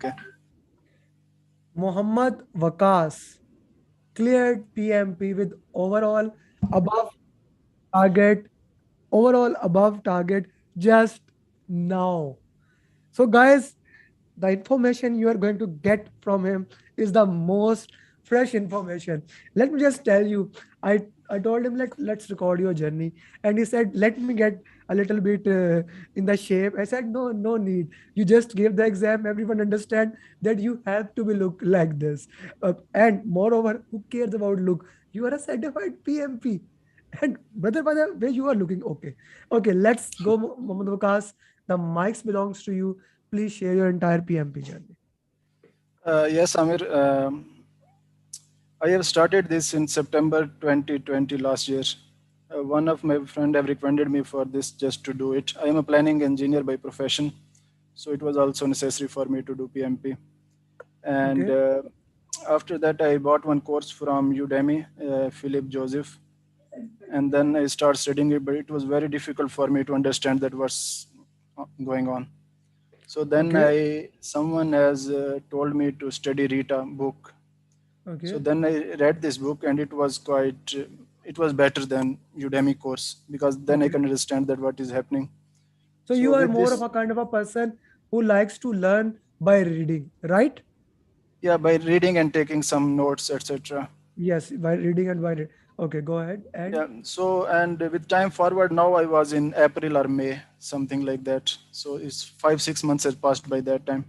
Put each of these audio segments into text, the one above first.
Okay. Muhammad Waqas cleared PMP with above target, overall above target just now. So, guys, the information you are going to get from him is the most fresh information. Let me just tell you, I told him like let's record your journey, and he said let me get a little bit in the shape. I said no need. You just gave the exam. Everyone understand that you have to be look like this, and moreover, who cares about look? You are a certified PMP. And brother, by the way, you are looking okay. Okay, let's go, Mohammed Wakas. The mics belongs to you. Please share your entire PMP journey. Yes, Amir. I have started this in September 2020 last year. One of my friend have recommended me for this just to do it. I am a planning engineer by profession, so it was also necessary for me to do PMP. And Okay. after that, I bought one course from Udemy, Philip Joseph, and then I started studying it. But it was very difficult for me to understand that what's going on. So then Okay. someone has told me to study Rita book. So Okay. then I read this book, and it was better than Udemy course because then I Okay. can understand that what is happening. So So you are with more of this, a kind of a person who likes to learn by reading, right? yeah, by reading and taking some notes, etc. Yes, by reading and by reading. Okay, go ahead. And Yeah. So and with time forward, now I was in April or May, something like that. So it's 5 6 months has passed by that time.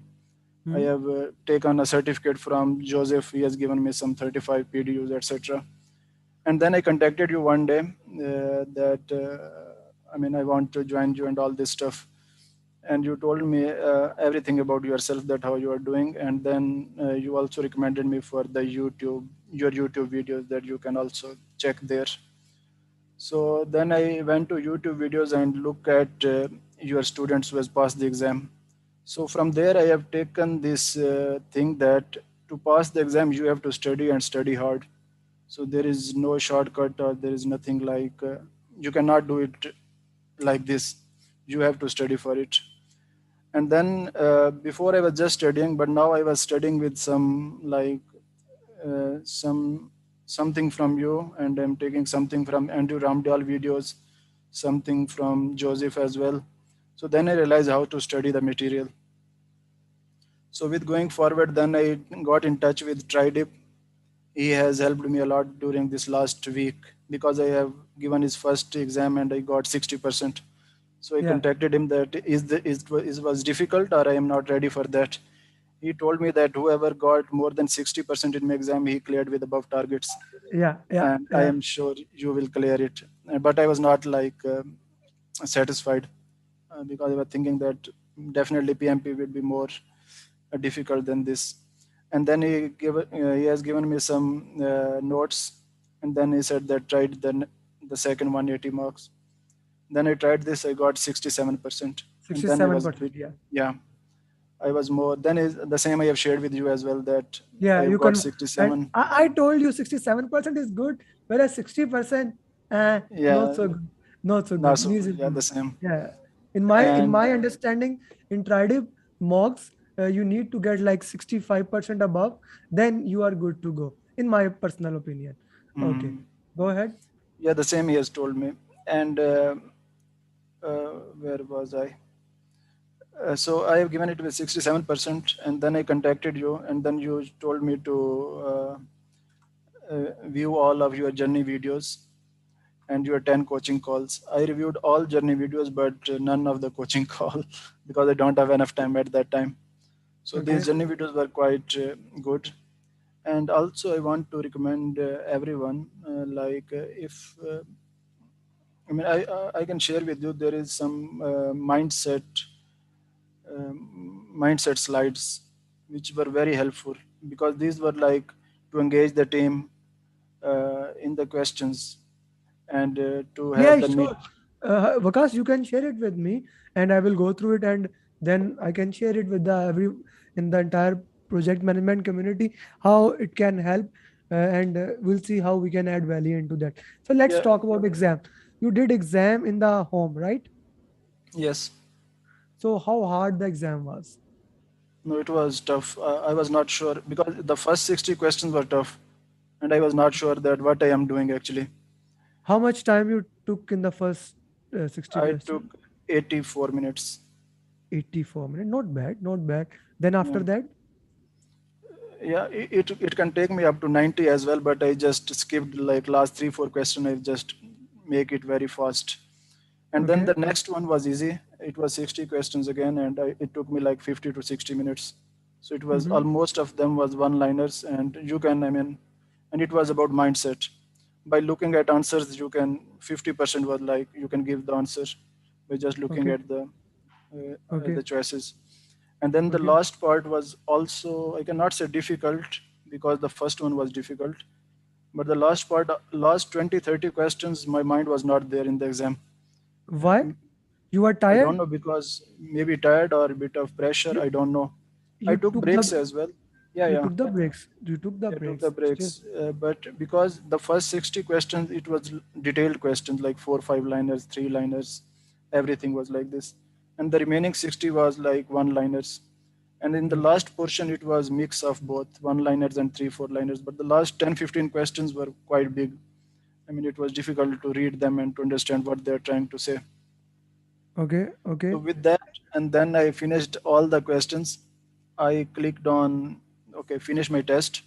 I hmm, have taken a certificate from Joseph. He has given me some 35 PDUs, etc. And then I contacted you one day that I mean I want to join you and all this stuff. And you told me everything about yourself, that how you are doing, and then you also recommended me for the your YouTube videos that you can also check there. So then I went to YouTube videos and look at your students who has passed the exam. So from there, I have taken this thing that to pass the exam, you have to study and study hard. So there is no shortcut, or there is nothing like you cannot do it like this. You have to study for it. And then before I was just studying, but now I was studying with some like something from you, and I'm taking something from Andrew Ramdal videos, something from Joseph as well. So then I realized how to study the material. So with going forward, then I got in touch with Tridip. He has helped me a lot during this last week because I have given his first exam and I got 60%. So I yeah, contacted him that is was difficult or I am not ready for that. He told me that whoever got more than 60% in my exam, he cleared with above targets, yeah, yeah, and I yeah. am sure you will clear it. But I was not like satisfied because I was thinking that definitely PMP will be more difficult than this. And then he has given me some notes, and then he said that tried the second 180 marks. Then I tried this, I got 67%, and then I was 67%. Yeah. yeah, I was more. Then is the same I have shared with you as well that Yeah, I have you got can. And 67. I told you 67% is good, whereas 60%, not Yeah, so good. Not so no, good. so Needs yeah, the improvement. same. Yeah. In And my understanding, in TRIDIP mocks, you need to get like 65% above, then you are good to go, in my personal opinion. Okay. mm, Go ahead. yeah, the same he has told me. And where was I? So I have given it with 67%, and then I contacted you, and then you told me to view all of your journey videos and your 10 coaching calls. I reviewed all journey videos, but none of the coaching call because I don't have enough time at that time. So these Okay. journey videos were quite good. And also, I want to recommend everyone if I can share with you there is some mindset slides which were very helpful because these were like to engage the team in the questions and to Yeah, have the need. sure. Vakas, you can share it with me, and I will go through it, and then I can share it with the every in the entire project management community how it can help, and we'll see how we can add value into that. So let's Yeah. talk about exam. You did exam in the home, right? Yes. So how hard the exam was? No, it was tough. I was not sure because the first 60 questions were tough, and I was not sure that what I am doing actually. How much time you took in the first 60 I questions? took 84 minutes. 84 minutes. Not bad, not bad. Then Yeah. after that, Yeah, it can take me up to 90 as well, but I just skipped like last three, four questions. I just make it very fast. And then okay, the next one was easy. It was 60 questions again, and it took me like 50 to 60 minutes. So it was mm-hmm. almost of them was one-liners, and you can, I mean, and it was about mindset. By looking at answers, you can 50% was like you can give the answer by just looking Okay, at okay, the choices. And then the okay. last part was also, I cannot say difficult because the first one was difficult, but the last part, last 20, 30 questions, my mind was not there in the exam. Why? You are I don't tired? know because maybe tired or a bit of pressure. You I don't know. I you took took breaks the as well. Yeah, you yeah. took the breaks. You took the I took the breaks. Still, breaks. But because the first 60 questions, it was detailed questions like four, five liners, three liners, everything was like this. And the remaining 60 was like one liners. And in the okay, last portion, it was mix of both one liners and three, four liners. But the last 10, 15 questions were quite big. I mean, it was difficult to read them and to understand what they're trying to say. okay, So okay, with that, and then I finished all the questions. I clicked on okay, finish my test,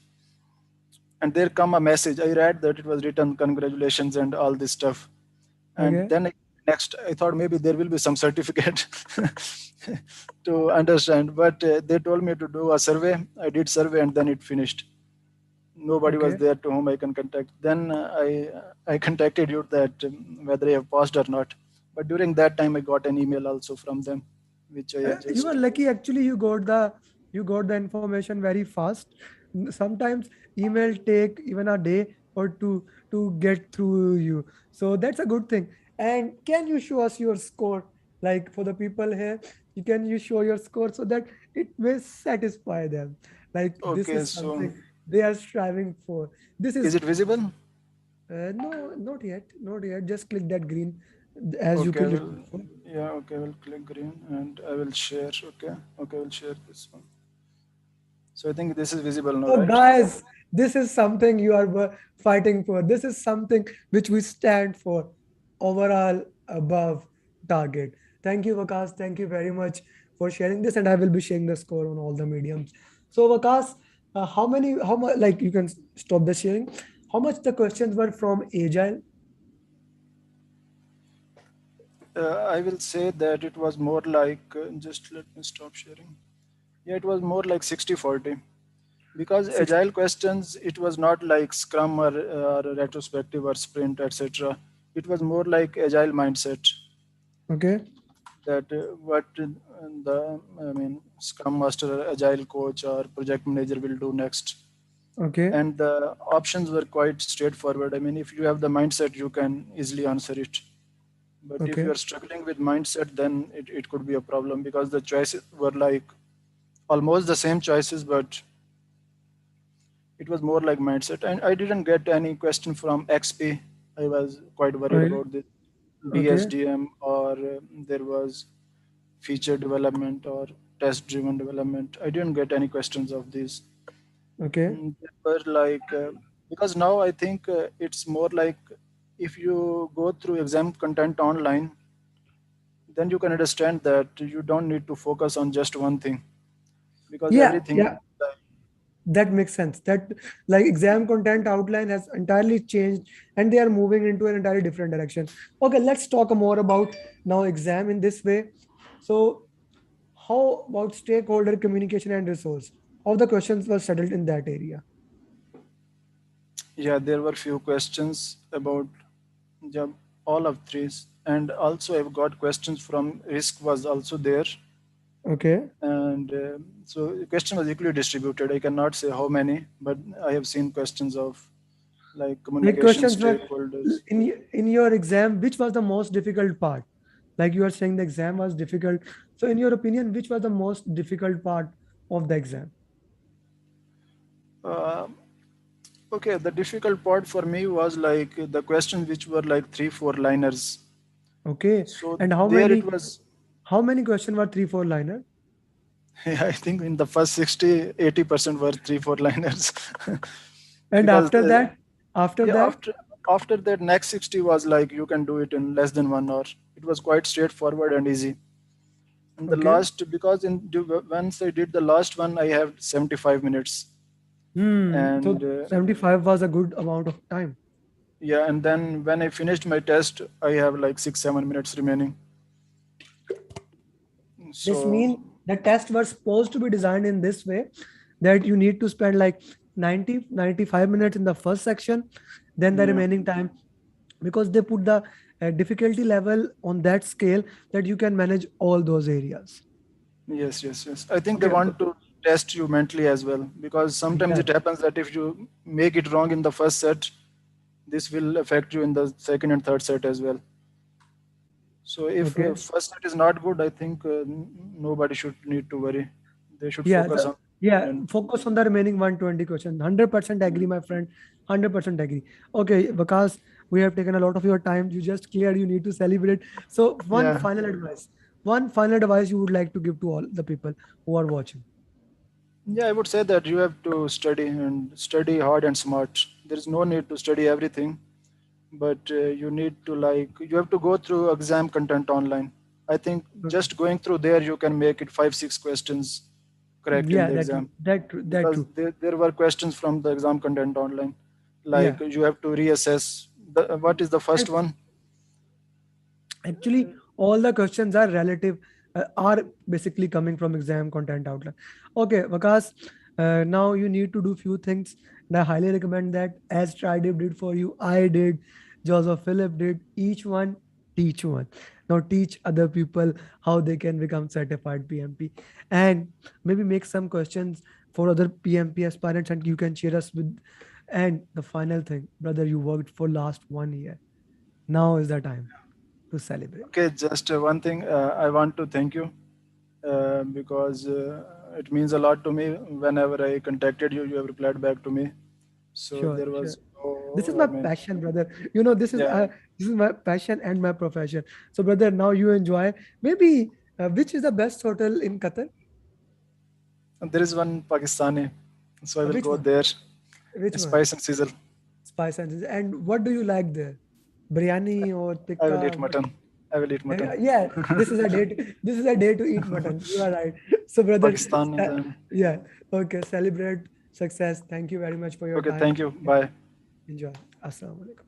and there come a message. I read that it was written congratulations and all this stuff, and okay. then next I thought maybe there will be some certificate to understand, but they told me to do a survey. I did survey, and then it finished. Nobody was Okay. there to whom I can contact. Then I contacted you that whether I have passed or not. But during that time, I got an email also from them, which I You are just lucky actually you got the information very fast. Sometimes email take even a day or two to get through you. So that's a good thing. And can you show us your score? Like for the people here, you show your score so that it may satisfy them. Like this okay. is So something they are striving for. This is is it visible? no, not yet, not yet. Just click that green as you Okay, I clicked will. it before. Yeah, okay, I will click green and I will share. Okay, okay, I will share this one. So I think this is visible now, So, right? guys, this is something you are fighting for. This is something which we stand for. Overall, above target. Thank you, Vakas. Thank you very much for sharing this, and I will be sharing the score on all the mediums. So, Vakas, how many? How much? Like you can stop the sharing. How much the questions were from Agile? I will say that it was more like, just let me stop sharing. Yeah, it was more like 60-40. Because Six. agile questions, it was not like Scrum or retrospective or sprint, etc. It was more like agile mindset Okay. that what the, I mean, Scrum Master, Agile coach, or project manager will do next. Okay. And the options were quite straightforward. I mean, if you have the mindset, you can easily answer it. But if you Okay. are struggling with mindset, then it could be a problem because the choices were like almost the same choices, but it was more like mindset. And I didn't get any question from XP. I was quite worried Okay. about this Okay. BSDM, or there was feature development or test driven development. I didn't get any questions of these. Okay. They were like, because now I think it's more like if you go through exam content online, then you can understand that you don't need to focus on just one thing because Yeah. everything, Yeah. That makes sense. That like exam content outline has entirely changed and they are moving into an entirely different direction. Okay, let's talk more about now exam in this way. So how about stakeholder communication and resource? How the questions were settled in that area? yeah, there were few questions about, yeah, all of these. And also I've got questions from risk was also there. Okay. And so the question was equally distributed. I cannot say how many, but I have seen questions of like Like communication questions were stakeholders. in your exam, which was the most difficult part? Like you are saying the exam was difficult. So in your opinion, which was the most difficult part of the exam? uh, okay, the difficult part for me was like the questions which were like three four liners. Okay. So And there it was how many questions were three, four liner? I think in the first 60, 80% were three, four liners. And Because after yeah, that, after that next 60 was like you can do it in less than 1 hour. It was quite straightforward and easy. And the okay. last, because once I did the last one, I have 75 minutes. So And 75 was a good amount of time. yeah, and then when I finished my test, I have like 6, 7 minutes remaining. This So means the test was supposed to be designed in this way that you need to spend like 90-95 minutes in the first section, then the yeah, remaining time, because they put the difficulty level on that scale that you can manage all those areas. yes. I think they Okay. want to test you mentally as well, because sometimes Yeah. it happens that if you make it wrong in the first set, this will affect you in the second and third set as well. So if Okay. first set is not good, I think nobody should need to worry. They should Yeah. focus on. Yeah. And Focus on the remaining 120 questions. 100% agree, my friend. 100% agree. Okay, because we have taken a lot of your time. You just cleared. You need to celebrate. So, one yeah, final advice. One final advice you would like to give to all the people who are watching. yeah, I would say that you have to study and study hard and smart. There is no need to study everything, but you need to like you have to go through exam content online. I think Okay. just going through there you can make it 5, 6 questions correct in Yeah, the that true. exam, That true. That because true. there were questions from the exam content online, Yeah. like you have to reassess what is the first And one. actually, all the questions are relative, are basically coming from exam content outline. Okay, Vakas, now you need to do few things, and I highly recommend that. As Tridib did for you, I did, Joseph Philip did. Each one teach one. Now teach other people how they can become certified PMP, and maybe make some questions for other PMP aspirants, and you can share us with. And the final thing, brother, you worked for last 1 year. Now is the time to celebrate. Okay, just one thing, I want to thank you, because it means a lot to me. Whenever I contacted you, you have replied back to me. So Sure, there sure. was This is no, my I mean, passion, brother. You know, yeah. this is my passion and my profession. So, brother, now you enjoy. Maybe which is the best hotel in Qatar? And there is one Pakistani, so I will Which go one? there. Which one? Spice and sizzle. Spice and what do you like there? Biryani or I will tikka? eat mutton. I will eat mutton. Yeah, this is a day. This is a day to eat mutton. You are right. So, brother, Pakistan is yeah, okay. Celebrate success. Thank you very much for your okay. time. Thank you. Bye. Enjoy. Assalamu alaikum.